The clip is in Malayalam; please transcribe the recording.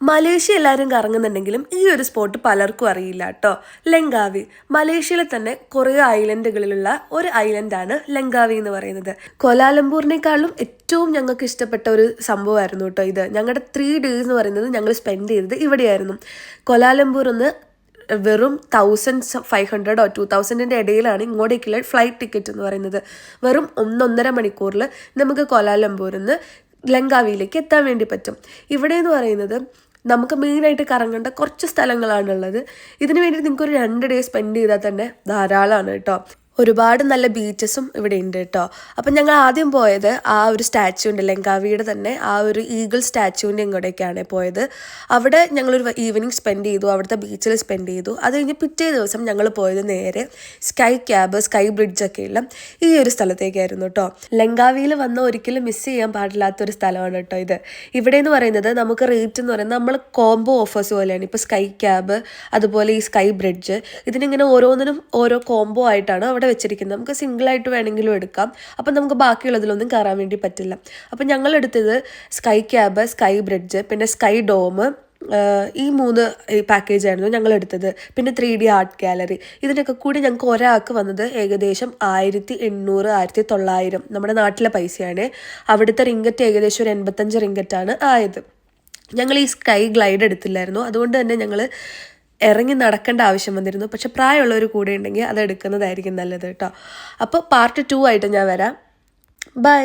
മലേഷ്യ എല്ലാവരും കറങ്ങുന്നുണ്ടെങ്കിലും ഈ ഒരു സ്പോട്ട് പലർക്കും അറിയില്ല കേട്ടോ. ലങ്കാവി മലേഷ്യയിലെ തന്നെ കുറേ ഐലൻഡുകളിലുള്ള ഒരു ഐലൻഡാണ് ലങ്കാവി എന്ന് പറയുന്നത്. കോലാലംപൂരിനേക്കാളും ഏറ്റവും ഞങ്ങൾക്ക് ഇഷ്ടപ്പെട്ട ഒരു സംഭവമായിരുന്നു കേട്ടോ ഇത്. ഞങ്ങളുടെ 3 days എന്ന് പറയുന്നത് ഞങ്ങൾ സ്പെൻഡ് ചെയ്തത് ഇവിടെയായിരുന്നു. കോലാലംപൂർ ഒന്ന് വെറും 1500 or 2000 ഇടയിലാണ് ഇങ്ങോട്ടേക്കുള്ള ഫ്ലൈറ്റ് ടിക്കറ്റ് എന്ന് പറയുന്നത്. വെറും 1.5 മണിക്കൂറിൽ നമുക്ക് കോലാലംപൂരിൽ നിന്ന് ലങ്കാവിയിലേക്ക് എത്താൻ വേണ്ടി പറ്റും. ഇവിടെ എന്ന് പറയുന്നത് നമുക്ക് മെയിനായിട്ട് കറങ്ങേണ്ട കുറച്ച് സ്ഥലങ്ങളാണുള്ളത്. ഇതിന് വേണ്ടി നിങ്ങൾക്ക് ഒരു 2 days സ്പെൻഡ് ചെയ്താൽ തന്നെ ധാരാളമാണ് കേട്ടോ. ഒരുപാട് നല്ല ബീച്ചസും ഇവിടെ ഉണ്ട് കേട്ടോ. അപ്പം ഞങ്ങൾ ആദ്യം പോയത് ആ ഒരു സ്റ്റാച്യൂൻ്റെ ലങ്കാവിയുടെ തന്നെ ആ ഒരു ഈഗിൾ സ്റ്റാച്യൂവിൻ്റെ ഇങ്ങോട്ടേക്കാണ് പോയത്. അവിടെ ഞങ്ങളൊരു ഈവനിങ് സ്പെൻഡ് ചെയ്തു, അവിടുത്തെ ബീച്ചിൽ സ്പെൻഡ് ചെയ്തു. അത് കഴിഞ്ഞ് പിറ്റേ ദിവസം ഞങ്ങൾ പോയത് നേരെ സ്കൈ ക്യാബ്, സ്കൈ ബ്രിഡ്ജൊക്കെ ഉള്ള ഈ ഒരു സ്ഥലത്തേക്കായിരുന്നു കേട്ടോ. ലങ്കാവിയിൽ വന്ന ഒരിക്കലും മിസ് ചെയ്യാൻ പാടില്ലാത്തൊരു സ്ഥലമാണ് കേട്ടോ ഇത്. ഇവിടെ എന്ന് പറയുന്നത് നമുക്ക് റേറ്റ് എന്ന് പറയുന്നത് നമ്മൾ കോംബോ ഓഫേഴ്സ് പോലെയാണ്. ഇപ്പോൾ സ്കൈ ക്യാബ് അതുപോലെ ഈ സ്കൈ ബ്രിഡ്ജ് ഇതിനിങ്ങനെ ഓരോന്നിനും ഓരോ കോംബോ ആയിട്ടാണ് അവിടെ വെച്ചിരിക്കുന്നത്. നമുക്ക് സിംഗിളായിട്ട് വേണമെങ്കിലും എടുക്കാം. അപ്പം നമുക്ക് ബാക്കിയുള്ളതിലൊന്നും കയറാൻ വേണ്ടി പറ്റില്ല. അപ്പം ഞങ്ങൾ എടുത്തത് സ്കൈ ക്യാബ്, സ്കൈ ബ്രിഡ്ജ്, പിന്നെ സ്കൈ ഡോം, ഈ 3 പാക്കേജായിരുന്നു ഞങ്ങൾ എടുത്തത്. പിന്നെ 3D ആർട്ട് ഗാലറി. ഇതിനൊക്കെ കൂടി ഞങ്ങൾക്ക് ഒരാൾക്ക് വന്നത് ഏകദേശം 1800 1900 നമ്മുടെ നാട്ടിലെ പൈസയാണ്. അവിടുത്തെ റിങ്കറ്റ് ഏകദേശം ഒരു 85 റിങ്കറ്റാണ് ആയത്. ഞങ്ങൾ ഈ സ്കൈ ഗ്ലൈഡ് എടുത്തില്ലായിരുന്നു. അതുകൊണ്ട് തന്നെ ഞങ്ങൾ ഇറങ്ങി നടക്കേണ്ട ആവശ്യം വന്നിരുന്നു. പക്ഷെ പ്രായമുള്ളവർ കൂടെ ഉണ്ടെങ്കിൽ അത് എടുക്കുന്നതായിരിക്കും നല്ലത് കേട്ടോ. അപ്പോൾ പാർട്ട് 2 ആയിട്ട് ഞാൻ വരാം. ബൈ.